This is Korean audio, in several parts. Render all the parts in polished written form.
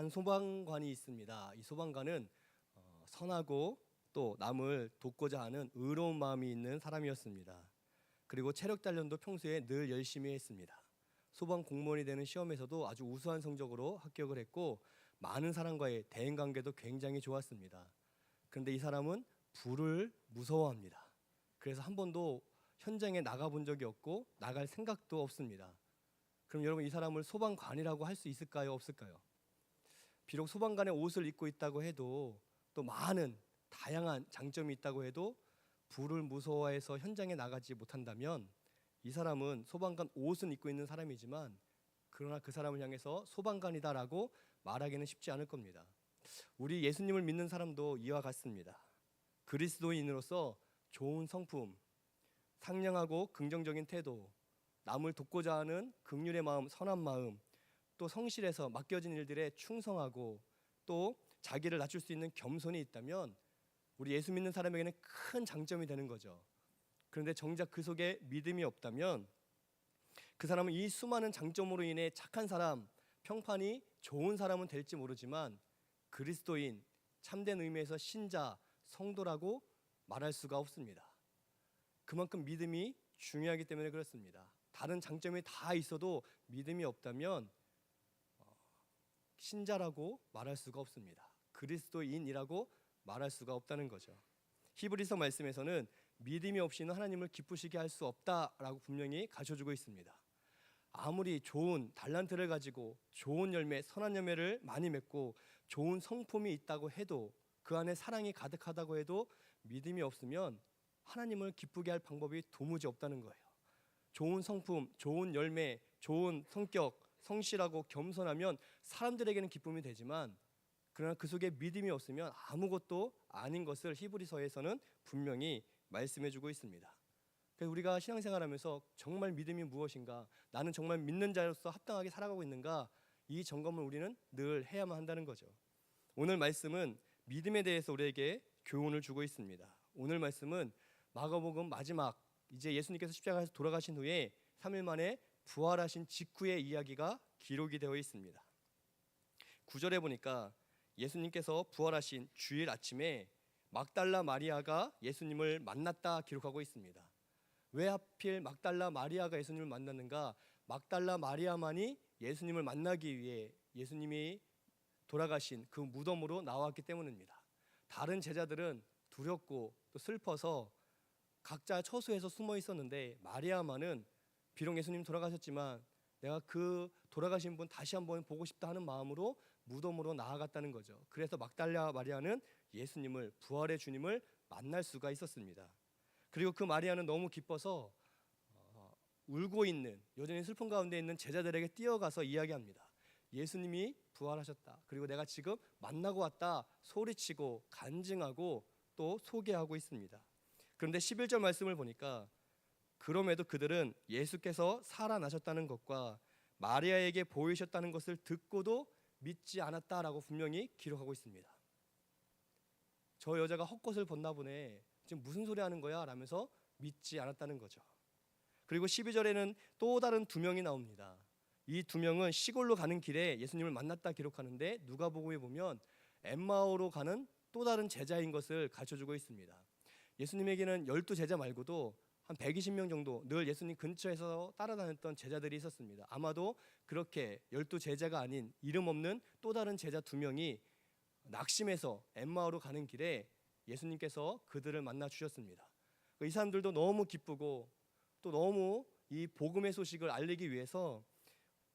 한 소방관이 있습니다. 이 소방관은 선하고 또 남을 돕고자 하는 의로운 마음이 있는 사람이었습니다. 그리고 체력 단련도 평소에 늘 열심히 했습니다. 소방 공무원이 되는 시험에서도 아주 우수한 성적으로 합격을 했고 많은 사람과의 대인 관계도 굉장히 좋았습니다. 그런데 이 사람은 불을 무서워합니다. 그래서 한 번도 현장에 나가본 적이 없고 나갈 생각도 없습니다. 그럼 여러분, 이 사람을 소방관이라고 할 수 있을까요? 없을까요? 비록 소방관의 옷을 입고 있다고 해도 또 많은 다양한 장점이 있다고 해도 불을 무서워해서 현장에 나가지 못한다면 이 사람은 소방관 옷은 입고 있는 사람이지만 그러나 그 사람을 향해서 소방관이다라고 말하기는 쉽지 않을 겁니다. 우리 예수님을 믿는 사람도 이와 같습니다. 그리스도인으로서 좋은 성품, 상냥하고 긍정적인 태도, 남을 돕고자 하는 긍휼의 마음, 선한 마음, 또 성실해서 맡겨진 일들에 충성하고 또 자기를 낮출 수 있는 겸손이 있다면 우리 예수 믿는 사람에게는 큰 장점이 되는 거죠. 그런데 정작 그 속에 믿음이 없다면 그 사람은 이 수많은 장점으로 인해 착한 사람, 평판이 좋은 사람은 될지 모르지만 그리스도인, 참된 의미에서 신자, 성도라고 말할 수가 없습니다. 그만큼 믿음이 중요하기 때문에 그렇습니다. 다른 장점이 다 있어도 믿음이 없다면 신자라고 말할 수가 없습니다. 그리스도인이라고 말할 수가 없다는 거죠. 히브리서 말씀에서는 믿음이 없이는 하나님을 기쁘시게 할 수 없다라고 분명히 가르쳐주고 있습니다. 아무리 좋은 달란트를 가지고 좋은 열매, 선한 열매를 많이 맺고 좋은 성품이 있다고 해도 그 안에 사랑이 가득하다고 해도 믿음이 없으면 하나님을 기쁘게 할 방법이 도무지 없다는 거예요. 좋은 성품, 좋은 열매, 좋은 성격, 성실하고 겸손하면 사람들에게는 기쁨이 되지만 그러나 그 속에 믿음이 없으면 아무것도 아닌 것을 히브리서에서는 분명히 말씀해주고 있습니다. 그래서 우리가 신앙생활하면서 정말 믿음이 무엇인가, 나는 정말 믿는 자로서 합당하게 살아가고 있는가, 이 점검을 우리는 늘 해야만 한다는 거죠. 오늘 말씀은 믿음에 대해서 우리에게 교훈을 주고 있습니다. 오늘 말씀은 마가복음 마지막, 이제 예수님께서 십자가에서 돌아가신 후에 3일 만에 부활하신 직후의 이야기가 기록이 되어 있습니다. 9절에 보니까 예수님께서 부활하신 주일 아침에 막달라 마리아가 예수님을 만났다 기록하고 있습니다. 왜 하필 막달라 마리아가 예수님을 만났는가? 막달라 마리아만이 예수님을 만나기 위해 예수님이 돌아가신 그 무덤으로 나왔기 때문입니다. 다른 제자들은 두렵고 또 슬퍼서 각자 처소에서 숨어 있었는데 마리아만은 비록 예수님 돌아가셨지만 내가 그 돌아가신 분 다시 한번 보고 싶다 하는 마음으로 무덤으로 나아갔다는 거죠. 그래서 막달라 마리아는 예수님을, 부활의 주님을 만날 수가 있었습니다. 그리고 그 마리아는 너무 기뻐서 울고 있는, 여전히 슬픔 가운데 있는 제자들에게 뛰어가서 이야기합니다. 예수님이 부활하셨다. 그리고 내가 지금 만나고 왔다. 소리치고 간증하고 또 소개하고 있습니다. 그런데 11절 말씀을 보니까 그럼에도 그들은 예수께서 살아나셨다는 것과 마리아에게 보이셨다는 것을 듣고도 믿지 않았다라고 분명히 기록하고 있습니다. 저 여자가 헛것을 봤나 보네, 지금 무슨 소리 하는 거야? 라면서 믿지 않았다는 거죠. 그리고 12절에는 또 다른 두 명이 나옵니다. 이 두 명은 시골로 가는 길에 예수님을 만났다 기록하는데 누가복음에 보면 엠마오로 가는 또 다른 제자인 것을 가르쳐주고 있습니다. 예수님에게는 12제자 말고도 한 120명 정도 늘 예수님 근처에서 따라다녔던 제자들이 있었습니다. 아마도 그렇게 12제자가 아닌 이름 없는 또 다른 제자 두 명이 낙심해서 엠마오로 가는 길에 예수님께서 그들을 만나 주셨습니다. 이 사람들도 너무 기쁘고 또 너무 이 복음의 소식을 알리기 위해서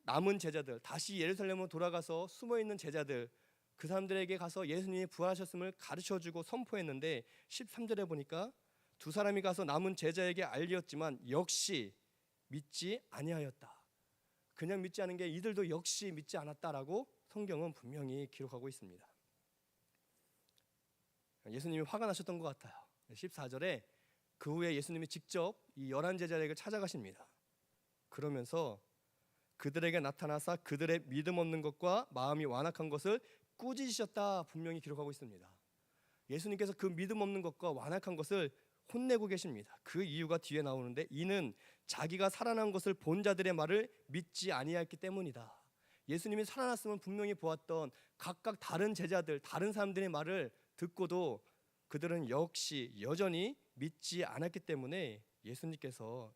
남은 제자들, 다시 예루살렘으로 돌아가서 숨어있는 제자들, 그 사람들에게 가서 예수님이 부활하셨음을 가르쳐주고 선포했는데 13절에 보니까 두 사람이 가서 남은 제자에게 알렸지만 역시 믿지 아니하였다. 그냥 믿지 않은 게 이들도 역시 믿지 않았다라고 성경은 분명히 기록하고 있습니다. 예수님이 화가 나셨던 것 같아요. 14절에 그 후에 예수님이 직접 이 11제자에게 찾아가십니다. 그러면서 그들에게 나타나사 그들의 믿음 없는 것과 마음이 완악한 것을 꾸짖으셨다 분명히 기록하고 있습니다. 예수님께서 그 믿음 없는 것과 완악한 것을 혼내고 계십니다. 그 이유가 뒤에 나오는데 이는 자기가 살아난 것을 본 자들의 말을 믿지 아니하였기 때문이다. 예수님이 살아났음을 분명히 보았던 각각 다른 제자들, 다른 사람들의 말을 듣고도 그들은 역시 여전히 믿지 않았기 때문에 예수님께서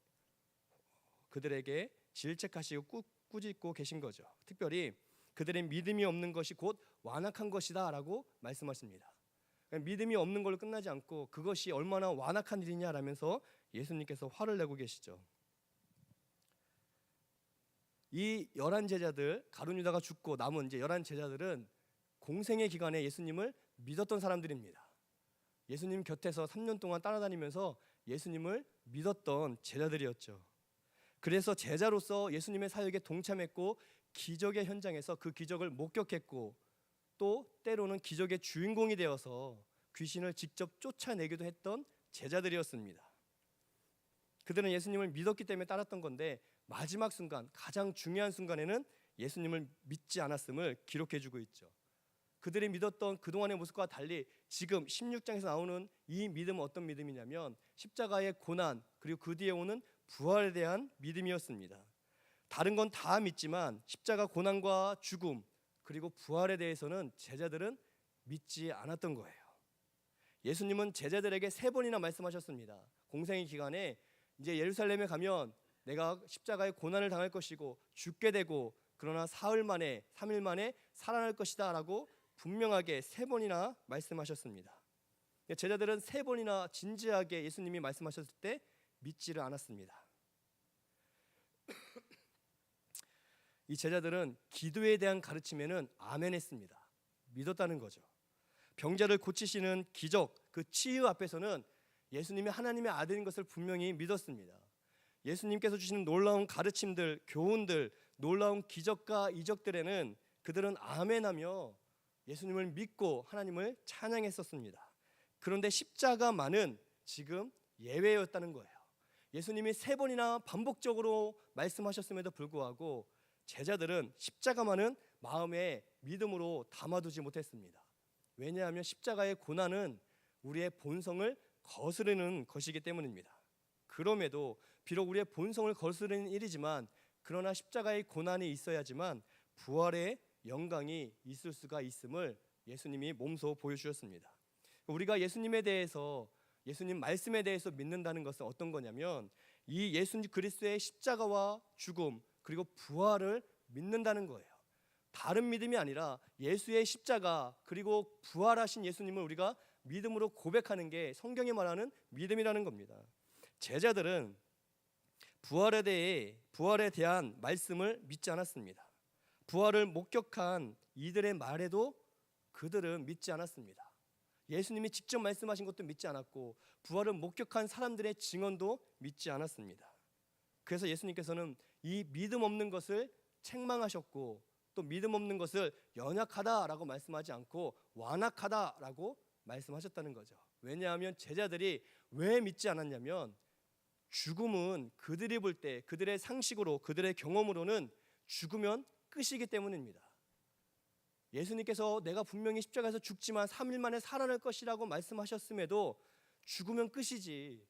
그들에게 질책하시고 꾸짖고 계신 거죠. 특별히 그들의 믿음이 없는 것이 곧 완악한 것이다 라고 말씀하십니다. 믿음이 없는 걸로 끝나지 않고 그것이 얼마나 완악한 일이냐라면서 예수님께서 화를 내고 계시죠. 이 11제자들, 가룟 유다가 죽고 남은 이제 11제자들은 공생의 기간에 예수님을 믿었던 사람들입니다. 예수님 곁에서 3년 동안 따라다니면서 예수님을 믿었던 제자들이었죠. 그래서 제자로서 예수님의 사역에 동참했고 기적의 현장에서 그 기적을 목격했고 또 때로는 기적의 주인공이 되어서 귀신을 직접 쫓아내기도 했던 제자들이었습니다. 그들은 예수님을 믿었기 때문에 따랐던 건데 마지막 순간, 가장 중요한 순간에는 예수님을 믿지 않았음을 기록해주고 있죠. 그들이 믿었던 그동안의 모습과 달리 지금 16장에서 나오는 이 믿음은 어떤 믿음이냐면 십자가의 고난 그리고 그 뒤에 오는 부활에 대한 믿음이었습니다. 다른 건 다 믿지만 십자가 고난과 죽음 그리고 부활에 대해서는 제자들은 믿지 않았던 거예요. 예수님은 제자들에게 3번이나 말씀하셨습니다. 공생의 기간에 이제 예루살렘에 가면 내가 십자가의 고난을 당할 것이고 죽게 되고 그러나 3일 만에 살아날 것이다 라고 분명하게 3번이나 말씀하셨습니다. 제자들은 3번이나 진지하게 예수님이 말씀하셨을 때 믿지를 않았습니다. 이 제자들은 기도에 대한 가르침에는 아멘 했습니다. 믿었다는 거죠. 병자를 고치시는 기적, 그 치유 앞에서는 예수님이 하나님의 아들인 것을 분명히 믿었습니다. 예수님께서 주시는 놀라운 가르침들, 교훈들, 놀라운 기적과 이적들에는 그들은 아멘하며 예수님을 믿고 하나님을 찬양했었습니다. 그런데 십자가만은 지금 예외였다는 거예요. 예수님이 3번이나 반복적으로 말씀하셨음에도 불구하고 제자들은 십자가만은 마음에 믿음으로 담아두지 못했습니다. 왜냐하면 십자가의 고난은 우리의 본성을 거스르는 것이기 때문입니다. 그럼에도 비록 우리의 본성을 거스르는 일이지만 그러나 십자가의 고난이 있어야지만 부활의 영광이 있을 수가 있음을 예수님이 몸소 보여주셨습니다. 우리가 예수님에 대해서 예수님 말씀에 대해서 믿는다는 것은 어떤 거냐면 이 예수 그리스도의 십자가와 죽음 그리고 부활을 믿는다는 거예요. 다른 믿음이 아니라 예수의 십자가 그리고 부활하신 예수님을 우리가 믿음으로 고백하는 게 성경이 말하는 믿음이라는 겁니다. 제자들은 부활에 대한 말씀을 믿지 않았습니다. 부활을 목격한 이들의 말에도 그들은 믿지 않았습니다. 예수님이 직접 말씀하신 것도 믿지 않았고 부활을 목격한 사람들의 증언도 믿지 않았습니다. 그래서 예수님께서는 이 믿음 없는 것을 책망하셨고 또 믿음 없는 것을 연약하다라고 말씀하지 않고 완악하다라고 말씀하셨다는 거죠. 왜냐하면 제자들이 왜 믿지 않았냐면 죽음은 그들이 볼 때 그들의 상식으로 그들의 경험으로는 죽으면 끝이기 때문입니다. 예수님께서 내가 분명히 십자가에서 죽지만 3일 만에 살아날 것이라고 말씀하셨음에도 죽으면 끝이지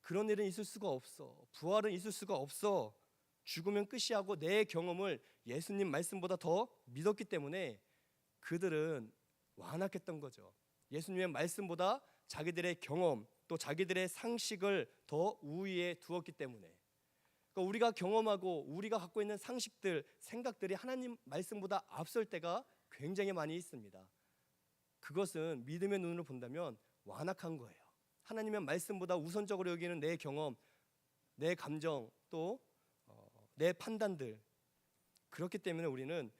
그런 일은 있을 수가 없어. 부활은 있을 수가 없어. 죽으면 끝이 하고 내 경험을 예수님 말씀보다 더 믿었기 때문에 그들은 완악했던 거죠. 예수님의 말씀보다 자기들의 경험 또 자기들의 상식을 더 우위에 두었기 때문에 그러니까 우리가 경험하고 우리가 갖고 있는 상식들, 생각들이 하나님 말씀보다 앞설 때가 굉장히 많이 있습니다. 그것은 믿음의 눈으로 본다면 완악한 거예요. 하나님의 말씀보다 우선적으로 여기는 내 경험, 내 감정, 또 내 판단들 그렇기 때문에 우리는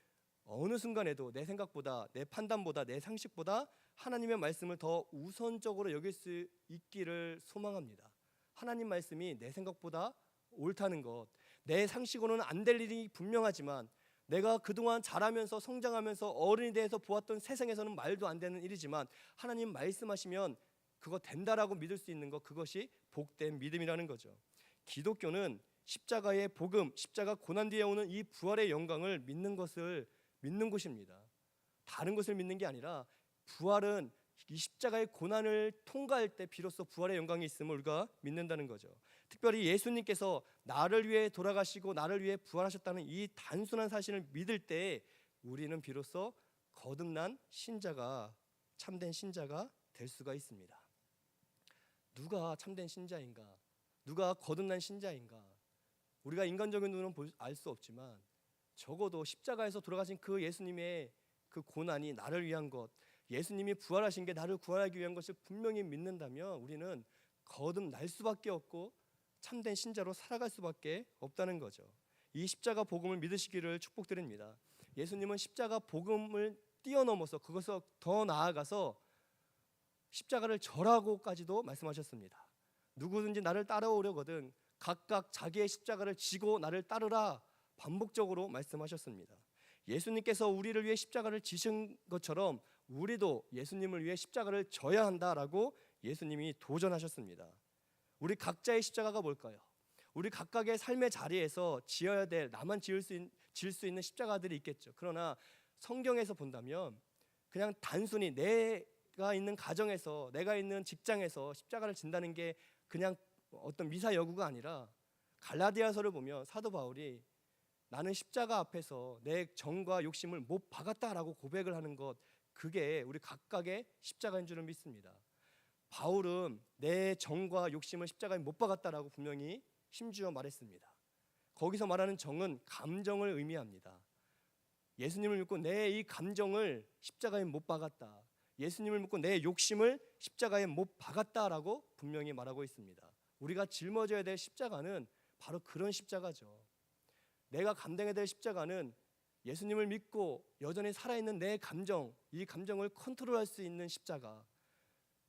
어느 순간에도 내 생각보다 내 판단보다 내 상식보다 하나님의 말씀을 더 우선적으로 여길 수 있기를 소망합니다. 하나님 말씀이 내 생각보다 옳다는 것, 내 상식으로는 안 될 일이 분명하지만 내가 그동안 자라면서 성장하면서 어른이 돼서 보았던 세상에서는 말도 안 되는 일이지만 하나님 말씀하시면 그거 된다라고 믿을 수 있는 것, 그것이 복된 믿음이라는 거죠. 기독교는 십자가의 복음, 십자가 고난 뒤에 오는 이 부활의 영광을 믿는 것입니다. 다른 것을 믿는 게 아니라 부활은 이 십자가의 고난을 통과할 때 비로소 부활의 영광이 있음을 우리가 믿는다는 거죠. 특별히 예수님께서 나를 위해 돌아가시고 나를 위해 부활하셨다는 이 단순한 사실을 믿을 때 우리는 비로소 거듭난 신자가, 참된 신자가 될 수가 있습니다. 누가 참된 신자인가? 누가 거듭난 신자인가? 우리가 인간적인 눈은 알 수 없지만 적어도 십자가에서 돌아가신 그 예수님의 그 고난이 나를 위한 것, 예수님이 부활하신 게 나를 구원하기 위한 것을 분명히 믿는다면 우리는 거듭날 수밖에 없고 참된 신자로 살아갈 수밖에 없다는 거죠. 이 십자가 복음을 믿으시기를 축복드립니다. 예수님은 십자가 복음을 뛰어넘어서 그것을 더 나아가서 십자가를 절하고까지도 말씀하셨습니다. 누구든지 나를 따라오려거든 각각 자기의 십자가를 지고 나를 따르라 반복적으로 말씀하셨습니다. 예수님께서 우리를 위해 십자가를 지신 것처럼 우리도 예수님을 위해 십자가를 져야 한다라고 예수님이 도전하셨습니다. 우리 각자의 십자가가 뭘까요? 우리 각각의 삶의 자리에서 지어야 될, 나만 지을 수 있는 십자가들이 있겠죠. 그러나 성경에서 본다면 그냥 단순히 내가 있는 가정에서, 내가 있는 직장에서 십자가를 진다는 게 그냥 어떤 미사 여구가 아니라 갈라디아서를 보면 사도 바울이 나는 십자가 앞에서 내 정과 욕심을 못 박았다라고 고백을 하는 것, 그게 우리 각각의 십자가인 줄을 믿습니다. 바울은 내 정과 욕심을 십자가에 못 박았다라고 분명히 힘주어 말했습니다. 거기서 말하는 정은 감정을 의미합니다. 예수님을 믿고 내 이 감정을 십자가에 못 박았다, 예수님을 믿고 내 욕심을 십자가에 못 박았다라고 분명히 말하고 있습니다. 우리가 짊어져야 될 십자가는 바로 그런 십자가죠. 내가 감당해야 될 십자가는 예수님을 믿고 여전히 살아있는 내 감정, 이 감정을 컨트롤할 수 있는 십자가,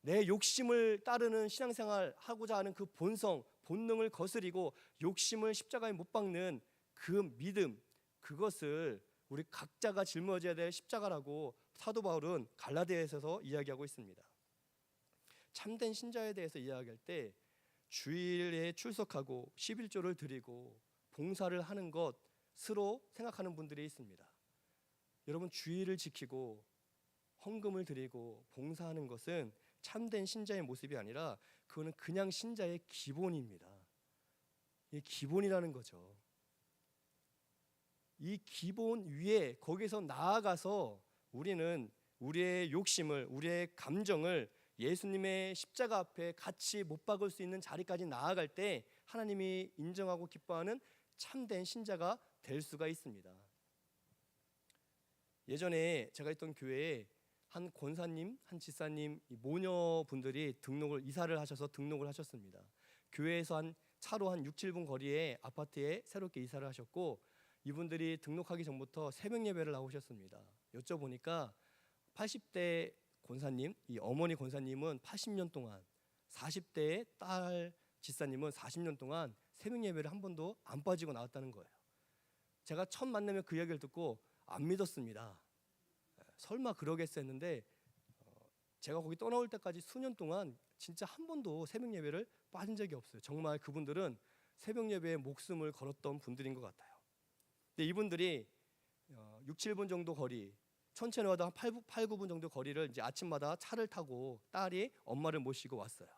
내 욕심을 따르는 신앙생활 하고자 하는 그 본성, 본능을 거스리고 욕심을 십자가에 못 박는 그 믿음, 그것을 우리 각자가 짊어져야 될 십자가라고 사도 바울은 갈라디아서에서 이야기하고 있습니다. 참된 신자에 대해서 이야기할 때 주일에 출석하고 11조를 드리고 봉사를 하는 것으로 생각하는 분들이 있습니다. 여러분, 주일을 지키고 헌금을 드리고 봉사하는 것은 참된 신자의 모습이 아니라 그거는 그냥 신자의 기본입니다. 이 기본이라는 거죠. 이 기본 위에 거기서 나아가서 우리는 우리의 욕심을, 우리의 감정을 예수님의 십자가 앞에 같이 못 박을 수 있는 자리까지 나아갈 때 하나님이 인정하고 기뻐하는 참된 신자가 될 수가 있습니다. 예전에 제가 있던 교회에 한 권사님, 한 지사님, 모녀분들이 이사를 하셔서 등록을 하셨습니다. 교회에서 차로 한 6, 7분 거리에 아파트에 새롭게 이사를 하셨고, 이분들이 등록하기 전부터 새벽 예배를 나오셨습니다. 여쭤보니까 80대 권사님, 이 어머니 권사님은 80년 동안, 40대의 딸 지사님은 40년 동안 새벽 예배를 한 번도 안 빠지고 나왔다는 거예요. 제가 첫 만남에 그 이야기를 듣고 안 믿었습니다. 설마 그러겠어 했는데 제가 거기 떠나올 때까지 수년 동안 진짜 한 번도 새벽 예배를 빠진 적이 없어요. 정말 그분들은 새벽 예배에 목숨을 걸었던 분들인 것 같아요. 근데 이분들이 6, 7분 정도 거리, 천천히와도 한 8, 9분 정도 거리를 이제 아침마다 차를 타고 딸이 엄마를 모시고 왔어요.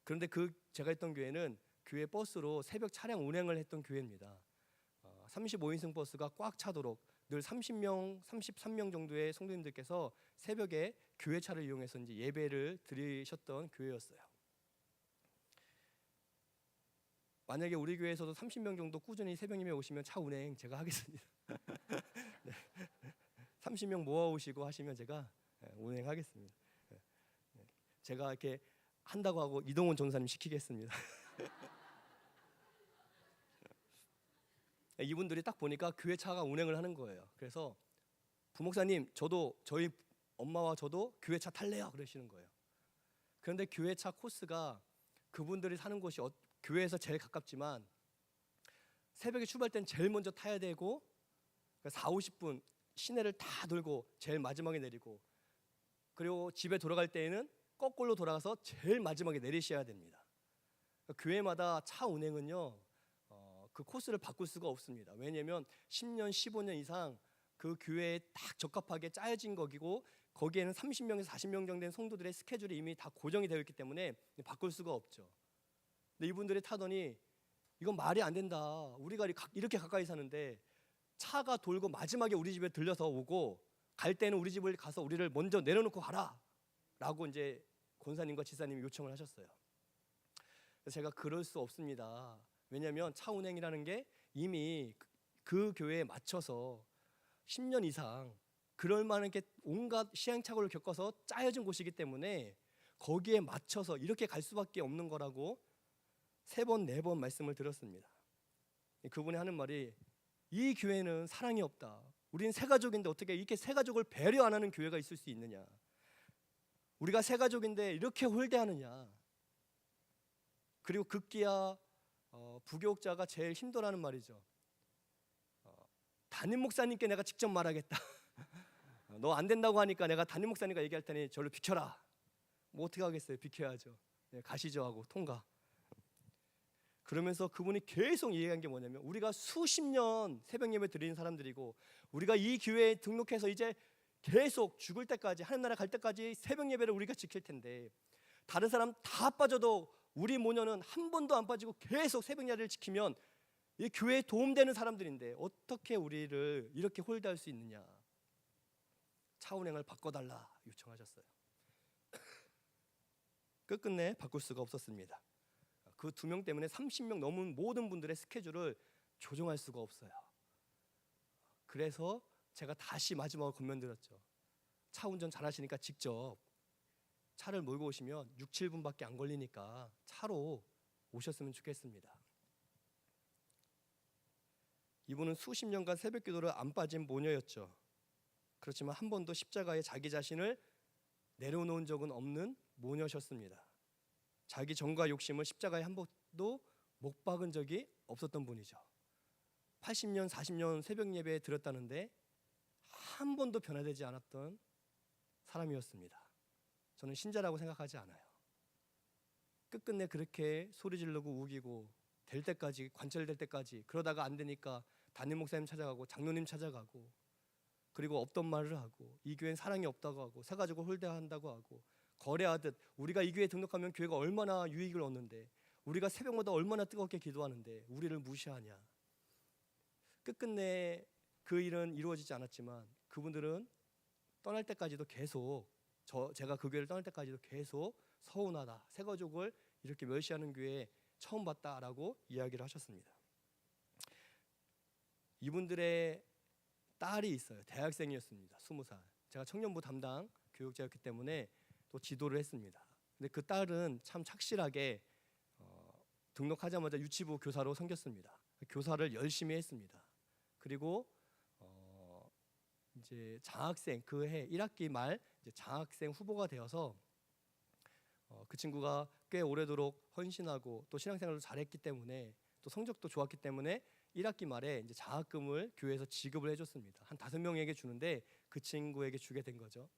그런데 제가 있던 교회는 교회 버스로 새벽 차량 운행을 했던 교회입니다. 35인승 버스가 꽉 차도록 늘 30명, 33명 정도의 성도님들께서 새벽에 교회 차를 이용해서 이제 예배를 드리셨던 교회였어요. 만약에 우리 교회에서도 30명 정도 꾸준히 새벽 예배 오시면 차 운행 제가 하겠습니다. 네. 30명 모아오시고 하시면 제가 운행하겠습니다. 제가 이렇게 한다고 하고 이동훈 전사님 시키겠습니다. 이분들이 딱 보니까 교회 차가 운행을 하는 거예요. 그래서 부목사님, 저도 저희 엄마와 저도 교회 차 탈래요 그러시는 거예요. 그런데 교회 차 코스가 그분들이 사는 곳이 교회에서 제일 가깝지만 새벽에 출발 때는 제일 먼저 타야 되고 4, 50분 시내를 다 돌고 제일 마지막에 내리고, 그리고 집에 돌아갈 때에는 거꾸로 돌아가서 제일 마지막에 내리셔야 됩니다. 교회마다 차 운행은요 그 코스를 바꿀 수가 없습니다. 왜냐하면 10년, 15년 이상 그 교회에 딱 적합하게 짜여진 거기고 거기에는 30명에서 40명 정도 된 성도들의 스케줄이 이미 다 고정이 되어 있기 때문에 바꿀 수가 없죠. 근데 이분들이 타더니 이건 말이 안 된다. 우리가 이렇게 가까이 사는데 차가 돌고 마지막에 우리 집에 들려서 오고 갈 때는 우리 집을 가서 우리를 먼저 내려놓고 가라 라고 이제 권사님과 지사님이 요청을 하셨어요. 그래서 제가 그럴 수 없습니다. 왜냐하면 차 운행이라는 게 이미 그 교회에 맞춰서 10년 이상 그럴 만한 게 온갖 시행착오를 겪어서 짜여진 곳이기 때문에 거기에 맞춰서 이렇게 갈 수밖에 없는 거라고 3번, 4번 말씀을 드렸습니다. 그분이 하는 말이 이 교회는 사랑이 없다. 우리는 새 가족인데 어떻게 이렇게 새 가족을 배려 안 하는 교회가 있을 수 있느냐. 우리가 새 가족인데 이렇게 홀대하느냐. 그리고 급기야 부교육자가 제일 힘들어하는 말이죠. 담임 목사님께 내가 직접 말하겠다. 너 안 된다고 하니까 내가 담임 목사님과 얘기할 테니 저를 비켜라. 뭐 어떻게 하겠어요? 비켜야죠. 네, 가시죠 하고 통과. 그러면서 그분이 계속 얘기한 게 뭐냐면 우리가 수십 년 새벽 예배 드리는 사람들이고 우리가 이 교회에 등록해서 이제 계속 죽을 때까지 하나님 나라 갈 때까지 새벽 예배를 우리가 지킬 텐데 다른 사람 다 빠져도 우리 모녀는 한 번도 안 빠지고 계속 새벽 예배를 지키면 이 교회에 도움되는 사람들인데 어떻게 우리를 이렇게 홀대할 수 있느냐. 차 운행을 바꿔달라 요청하셨어요. 끝끝내 바꿀 수가 없었습니다. 그 2명 때문에 30명 넘은 모든 분들의 스케줄을 조정할 수가 없어요. 그래서 제가 다시 마지막으로 권면드렸죠. 차 운전 잘하시니까 직접 차를 몰고 오시면 6, 7분밖에 안 걸리니까 차로 오셨으면 좋겠습니다. 이분은 수십 년간 새벽 기도를 안 빠진 모녀였죠. 그렇지만 한 번도 십자가에 자기 자신을 내려놓은 적은 없는 모녀셨습니다. 자기 정과 욕심을 십자가에 한 번도 못 박은 적이 없었던 분이죠. 80년, 40년 새벽 예배에 들었다는데 한 번도 변화되지 않았던 사람이었습니다. 저는 신자라고 생각하지 않아요. 끝끝내 그렇게 소리 지르고 우기고 될 때까지, 관철될 때까지, 그러다가 안 되니까 담임 목사님 찾아가고 장로님 찾아가고, 그리고 없던 말을 하고, 이 교회는 사랑이 없다고 하고, 새 가지고 홀대한다고 하고, 거래하듯 우리가 이 교회에 등록하면 교회가 얼마나 유익을 얻는데, 우리가 새벽마다 얼마나 뜨겁게 기도하는데 우리를 무시하냐. 끝끝내 그 일은 이루어지지 않았지만 그분들은 떠날 때까지도 계속, 제가 그 교회를 떠날 때까지도 계속 서운하다, 새 가족을 이렇게 멸시하는 교회 처음 봤다라고 이야기를 하셨습니다. 이분들의 딸이 있어요. 대학생이었습니다. 20살. 제가 청년부 담당 교육자였기 때문에 또 지도를 했습니다. 근데 그 딸은 참 착실하게 등록하자마자 유치부 교사로 섬겼습니다. 교사를 열심히 했습니다. 그리고 이제 장학생, 그 해 1학기 말 이제 장학생 후보가 되어서 그 친구가 꽤 오래도록 헌신하고 또 신앙생활도 잘했기 때문에 또 성적도 좋았기 때문에 1학기 말에 이제 장학금을 교회에서 지급을 해줬습니다. 한 5명에게 주는데 그 친구에게 주게 된 거죠.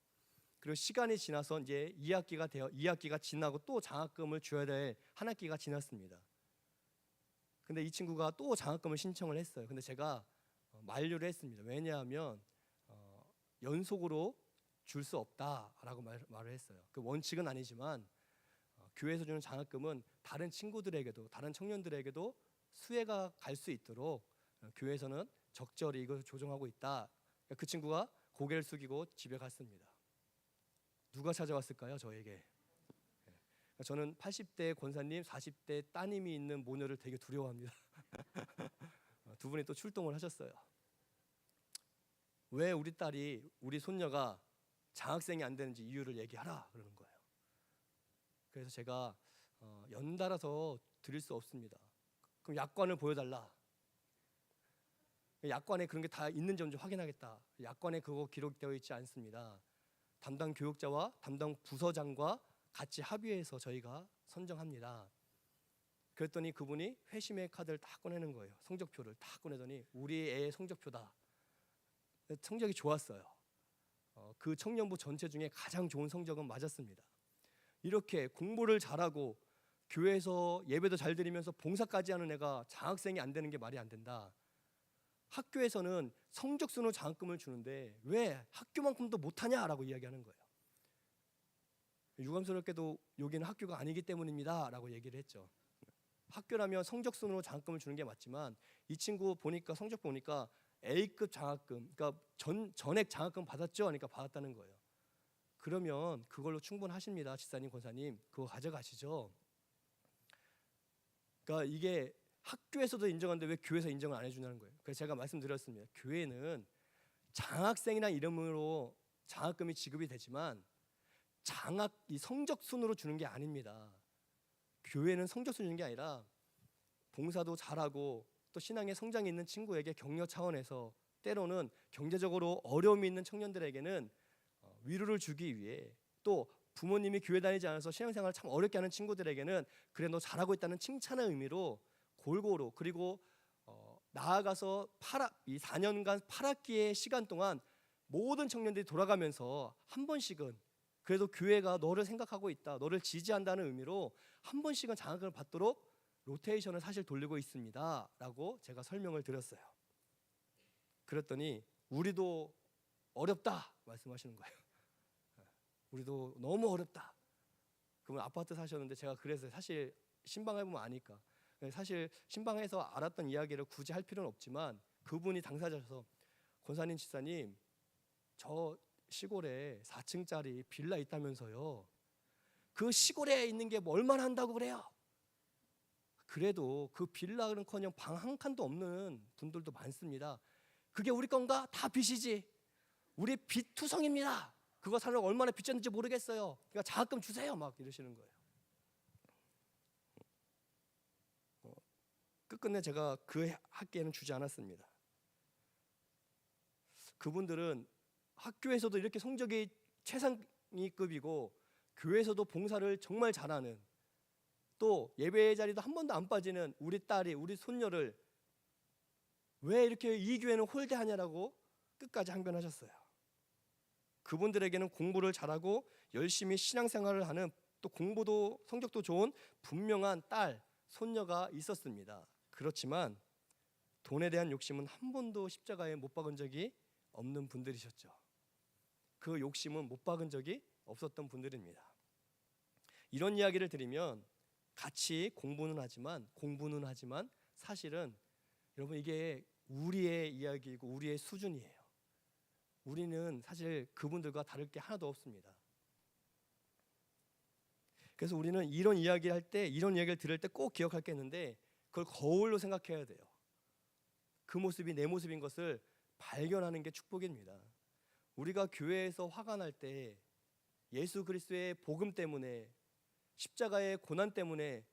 그리고 시간이 지나서 이제 2학기가 지나고 또 장학금을 줘야 될 한 학기가 지났습니다. 근데 이 친구가 또 장학금을 신청을 했어요. 근데 제가 만류를 했습니다. 왜냐하면 연속으로 줄 수 없다라고 말을 했어요. 그 원칙은 아니지만 교회에서 주는 장학금은 다른 친구들에게도, 다른 청년들에게도 수혜가 갈 수 있도록 교회에서는 적절히 이것을 조정하고 있다. 그 친구가 고개를 숙이고 집에 갔습니다. 누가 찾아왔을까요? 저에게. 저는 80대 권사님, 40대 따님이 있는 모녀를 되게 두려워합니다. 두 분이 또 출동을 하셨어요. 왜 우리 딸이, 우리 손녀가 장학생이 안 되는지 이유를 얘기하라 그러는 거예요. 그래서 제가 연달아서 드릴 수 없습니다. 그럼 약관을 보여달라. 약관에 그런 게 다 있는지 좀 확인하겠다. 약관에 그거 기록되어 있지 않습니다. 담당 교육자와 담당 부서장과 같이 합의해서 저희가 선정합니다. 그랬더니 그분이 회심의 카드를 딱 꺼내는 거예요. 성적표를 딱 꺼내더니 우리 애의 성적표다. 성적이 좋았어요. 그 청년부 전체 중에 가장 좋은 성적은 맞았습니다. 이렇게 공부를 잘하고 교회에서 예배도 잘 드리면서 봉사까지 하는 애가 장학생이 안 되는 게 말이 안 된다. 학교에서는 성적순으로 장학금을 주는데 왜 학교만큼도 못하냐라고 이야기하는 거예요. 유감스럽게도 여기는 학교가 아니기 때문입니다라고 얘기를 했죠. 학교라면 성적순으로 장학금을 주는 게 맞지만 이 친구 보니까 성적 보니까 A급 장학금, 그러니까 전액 장학금 받았죠? 하니까 받았다는 거예요. 그러면 그걸로 충분하십니다, 집사님, 권사님. 그거 가져가시죠. 그러니까 이게 학교에서도 인정하는데 왜 교회에서 인정을 안 해주냐는 거예요. 그래서 제가 말씀드렸습니다. 교회는 장학생이라는 이름으로 장학금이 지급이 되지만 이 성적 순으로 주는 게 아닙니다. 교회는 성적 순 주는 게 아니라 봉사도 잘하고 또 신앙의 성장이 있는 친구에게 격려 차원에서 때로는 경제적으로 어려움이 있는 청년들에게는 위로를 주기 위해 또 부모님이 교회 다니지 않아서 신앙생활을 참 어렵게 하는 친구들에게는 그래 너 잘하고 있다는 칭찬의 의미로 골고루 그리고 나아가서 이 4년간 8학기의 시간 동안 모든 청년들이 돌아가면서 한 번씩은 그래도 교회가 너를 생각하고 있다, 너를 지지한다는 의미로 한 번씩은 장학금을 받도록 로테이션을 사실 돌리고 있습니다 라고 제가 설명을 드렸어요. 그랬더니 우리도 어렵다 말씀하시는 거예요. 우리도 너무 어렵다. 그러면 아파트 사셨는데 제가 그래서 사실 신방해보면 아니까 사실 신방에서 알았던 이야기를 굳이 할 필요는 없지만 그분이 당사자셔서 권사님, 집사님 저 시골에 4층짜리 빌라 있다면서요. 그 시골에 있는 게 뭐 얼마나 한다고 그래요? 그래도 그 빌라는커녕 방 한 칸도 없는 분들도 많습니다. 그게 우리 건가? 다 빚이지. 우리 빚투성입니다. 그거 사려고 얼마나 빚졌는지 모르겠어요. 그러니까 장학금 주세요. 막 이러시는 거예요. 끝끝내 제가 그 학기에는 주지 않았습니다. 그분들은 학교에서도 이렇게 성적이 최상위급이고 교회에서도 봉사를 정말 잘하는 또 예배 자리도 한 번도 안 빠지는 우리 딸이 우리 손녀를 왜 이렇게 이 교회는 홀대하냐라고 끝까지 항변하셨어요. 그분들에게는 공부를 잘하고 열심히 신앙생활을 하는 또 공부도 성적도 좋은 분명한 딸, 손녀가 있었습니다. 그렇지만 돈에 대한 욕심은 한 번도 십자가에 못 박은 적이 없는 분들이셨죠. 그 욕심은 못 박은 적이 없었던 분들입니다. 이런 이야기를 드리면 같이 공부는 하지만 사실은 여러분 이게 우리의 이야기이고 우리의 수준이에요. 우리는 사실 그분들과 다를 게 하나도 없습니다. 그래서 우리는 이런 이야기를 들을 때 꼭 기억할 게 있는데 그걸 거울로 생각해야 돼요. 그 모습이 내 모습인 것을 발견하는 게 축복입니다. 우리가 교회에서 화가 날 때 예수 그리스도의 복음 때문에 십자가의 고난 때문에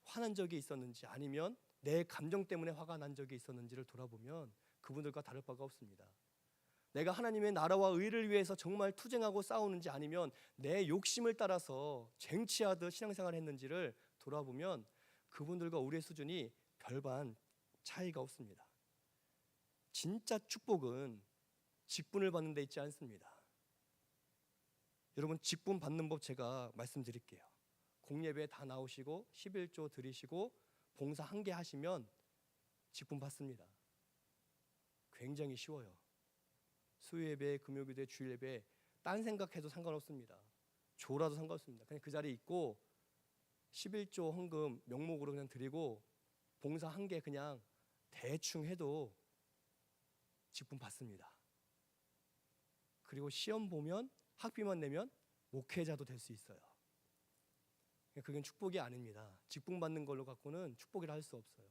화난 적이 있었는지 아니면 내 감정 때문에 화가 난 적이 있었는지를 돌아보면 그분들과 다를 바가 없습니다. 내가 하나님의 나라와 의를 위해서 정말 투쟁하고 싸우는지 아니면 내 욕심을 따라서 쟁취하듯 신앙생활을 했는지를 돌아보면 그분들과 우리의 수준이 별반 차이가 없습니다. 진짜 축복은 직분을 받는 데 있지 않습니다. 여러분 직분 받는 법 제가 말씀드릴게요. 공예배 다 나오시고 11조 드리시고 봉사 한 개 하시면 직분 받습니다. 굉장히 쉬워요. 수요예배, 금요예배, 주일예배 딴 생각해도 상관없습니다. 조라도 상관없습니다. 그냥 그 자리에 있고 11조 헌금 명목으로 그냥 드리고 봉사 한 개 그냥 대충 해도 직분 받습니다. 그리고 시험 보면 학비만 내면 목회자도 될 수 있어요. 그건 축복이 아닙니다. 직분 받는 걸로 갖고는 축복이라 할 수 없어요.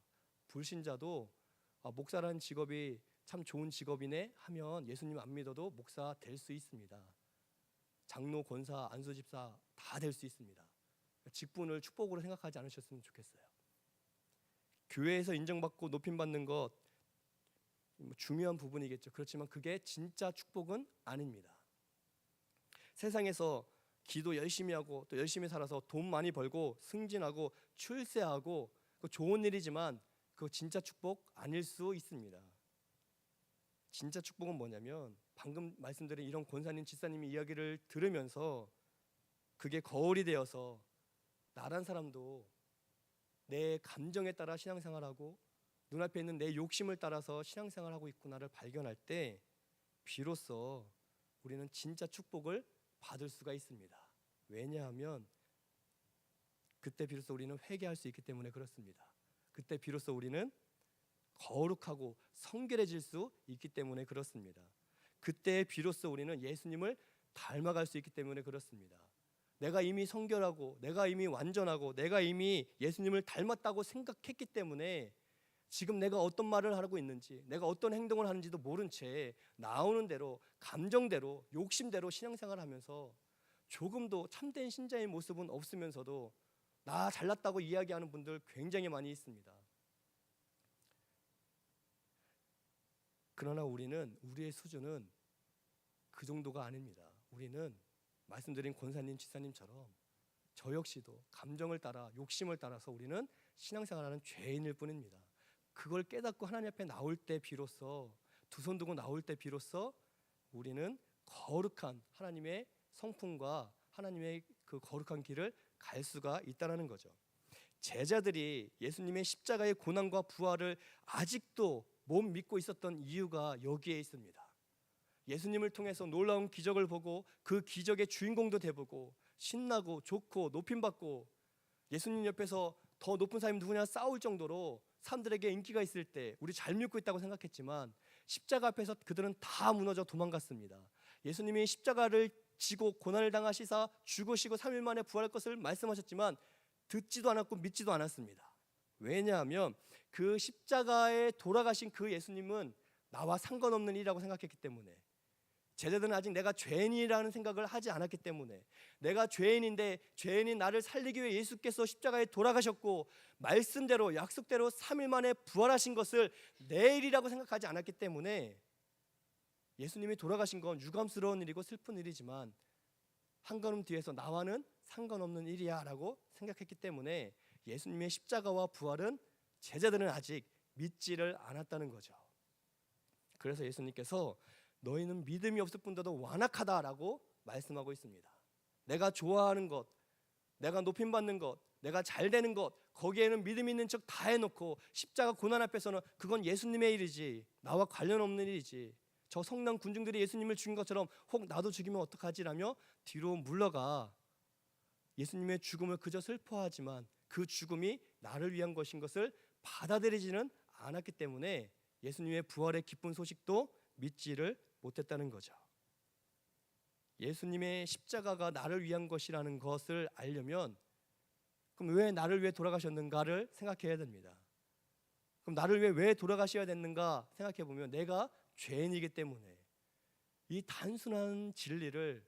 불신자도 목사라는 직업이 참 좋은 직업이네 하면 예수님 안 믿어도 목사 될 수 있습니다. 장로, 권사, 안수집사 다 될 수 있습니다. 직분을 축복으로 생각하지 않으셨으면 좋겠어요. 교회에서 인정받고 높임받는 것 중요한 부분이겠죠. 그렇지만 그게 진짜 축복은 아닙니다. 세상에서 기도 열심히 하고 또 열심히 살아서 돈 많이 벌고 승진하고 출세하고 그 좋은 일이지만 그거 진짜 축복 아닐 수 있습니다. 진짜 축복은 뭐냐면 방금 말씀드린 이런 권사님, 집사님의 이야기를 들으면서 그게 거울이 되어서 나란 사람도 내 감정에 따라 신앙생활하고 눈앞에 있는 내 욕심을 따라서 신앙생활하고 있구나를 발견할 때 비로소 우리는 진짜 축복을 받을 수가 있습니다. 왜냐하면 그때 비로소 우리는 회개할 수 있기 때문에 그렇습니다. 그때 비로소 우리는 거룩하고 성결해질 수 있기 때문에 그렇습니다. 그때 비로소 우리는 예수님을 닮아갈 수 있기 때문에 그렇습니다. 내가 이미 성결하고 내가 이미 완전하고 내가 이미 예수님을 닮았다고 생각했기 때문에 지금 내가 어떤 말을 하고 있는지 내가 어떤 행동을 하는지도 모른 채 나오는 대로 감정대로 욕심대로 신앙생활을 하면서 조금도 참된 신자의 모습은 없으면서도 나 잘났다고 이야기하는 분들 굉장히 많이 있습니다. 그러나 우리의 수준은 그 정도가 아닙니다. 우리는 말씀드린 권사님, 지사님처럼 저 역시도 감정을 따라 욕심을 따라서 우리는 신앙생활하는 죄인일 뿐입니다. 그걸 깨닫고 하나님 앞에 나올 때 비로소 두 손 두고 나올 때 비로소 우리는 거룩한 하나님의 성품과 하나님의 그 거룩한 길을 갈 수가 있다는 거죠. 제자들이 예수님의 십자가의 고난과 부활을 아직도 못 믿고 있었던 이유가 여기에 있습니다. 예수님을 통해서 놀라운 기적을 보고 그 기적의 주인공도 돼보고 신나고 좋고 높임받고 예수님 옆에서 더 높은 사람이 누구냐 싸울 정도로 사람들에게 인기가 있을 때 우리 잘 믿고 있다고 생각했지만 십자가 앞에서 그들은 다 무너져 도망갔습니다. 예수님이 십자가를 지고 고난을 당하시사 죽으시고 3일 만에 부활할 것을 말씀하셨지만 듣지도 않았고 믿지도 않았습니다. 왜냐하면 그 십자가에 돌아가신 그 예수님은 나와 상관없는 일이라고 생각했기 때문에, 제자들은 아직 내가 죄인이라는 생각을 하지 않았기 때문에, 내가 죄인인데 죄인인 나를 살리기 위해 예수께서 십자가에 돌아가셨고 말씀대로 약속대로 3일 만에 부활하신 것을 내일이라고 생각하지 않았기 때문에 예수님이 돌아가신 건 유감스러운 일이고 슬픈 일이지만 한 걸음 뒤에서 나와는 상관없는 일이야 라고 생각했기 때문에 예수님의 십자가와 부활은 제자들은 아직 믿지를 않았다는 거죠. 그래서 예수님께서 너희는 믿음이 없을 뿐더러 완악하다라고 말씀하고 있습니다. 내가 좋아하는 것, 내가 높임받는 것, 내가 잘되는 것, 거기에는 믿음 있는 척 다 해놓고 십자가 고난 앞에서는 그건 예수님의 일이지 나와 관련 없는 일이지, 저 성난 군중들이 예수님을 죽인 것처럼 혹 나도 죽이면 어떡하지라며 뒤로 물러가 예수님의 죽음을 그저 슬퍼하지만 그 죽음이 나를 위한 것인 것을 받아들이지는 않았기 때문에 예수님의 부활의 기쁜 소식도 믿지를 못했다는 거죠. 예수님의 십자가가 나를 위한 것이라는 것을 알려면 그럼 왜 나를 위해 돌아가셨는가를 생각해야 됩니다. 그럼 나를 위해 왜 돌아가셔야 됐는가 생각해 보면 내가 죄인이기 때문에, 이 단순한 진리를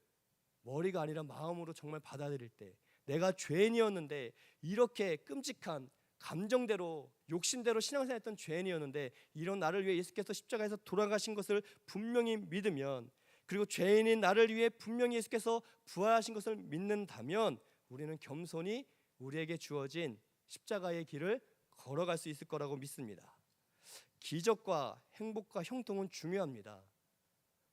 머리가 아니라 마음으로 정말 받아들일 때 내가 죄인이었는데, 이렇게 끔찍한 감정대로 욕심대로 신앙생활했던 죄인이었는데 이런 나를 위해 예수께서 십자가에서 돌아가신 것을 분명히 믿으면, 그리고 죄인인 나를 위해 분명히 예수께서 부활하신 것을 믿는다면 우리는 겸손히 우리에게 주어진 십자가의 길을 걸어갈 수 있을 거라고 믿습니다. 기적과 행복과 형통은 중요합니다.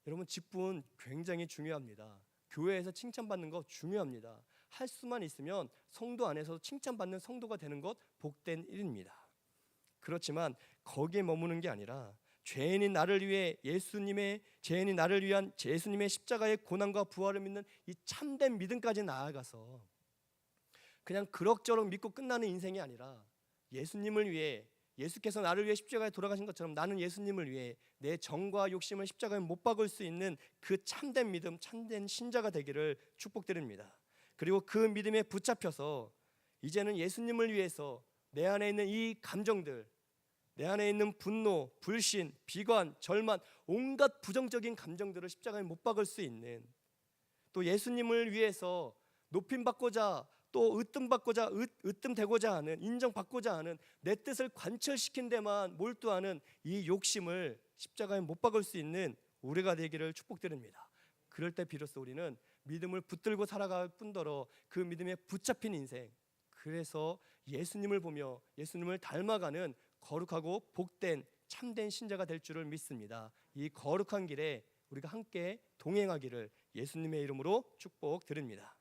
여러분, 직분 굉장히 중요합니다. 교회에서 칭찬받는 거 중요합니다. 할 수만 있으면 성도 안에서 칭찬받는 성도가 되는 것 복된 일입니다. 그렇지만 거기에 머무는 게 아니라 죄인인 나를 위해 죄인인 나를 위한 예수님의 십자가의 고난과 부활을 믿는 이 참된 믿음까지 나아가서 그냥 그럭저럭 믿고 끝나는 인생이 아니라 예수님을 위해, 예수께서 나를 위해 십자가에 돌아가신 것처럼 나는 예수님을 위해 내 정과 욕심을 십자가에 못 박을 수 있는 그 참된 믿음, 참된 신자가 되기를 축복드립니다. 그리고 그 믿음에 붙잡혀서 이제는 예수님을 위해서 내 안에 있는 이 감정들, 내 안에 있는 분노, 불신, 비관, 절만, 온갖 부정적인 감정들을 십자가에 못 박을 수 있는, 또 예수님을 위해서 높임받고자 또 으뜸되고자 하는, 인정받고자 하는, 내 뜻을 관철시킨 데만 몰두하는 이 욕심을 십자가에 못 박을 수 있는 우리가 되기를 축복드립니다. 그럴 때 비로소 우리는 믿음을 붙들고 살아갈 뿐더러 그 믿음에 붙잡힌 인생, 그래서 예수님을 보며 예수님을 닮아가는 거룩하고 복된 참된 신자가 될 줄을 믿습니다. 이 거룩한 길에 우리가 함께 동행하기를 예수님의 이름으로 축복드립니다.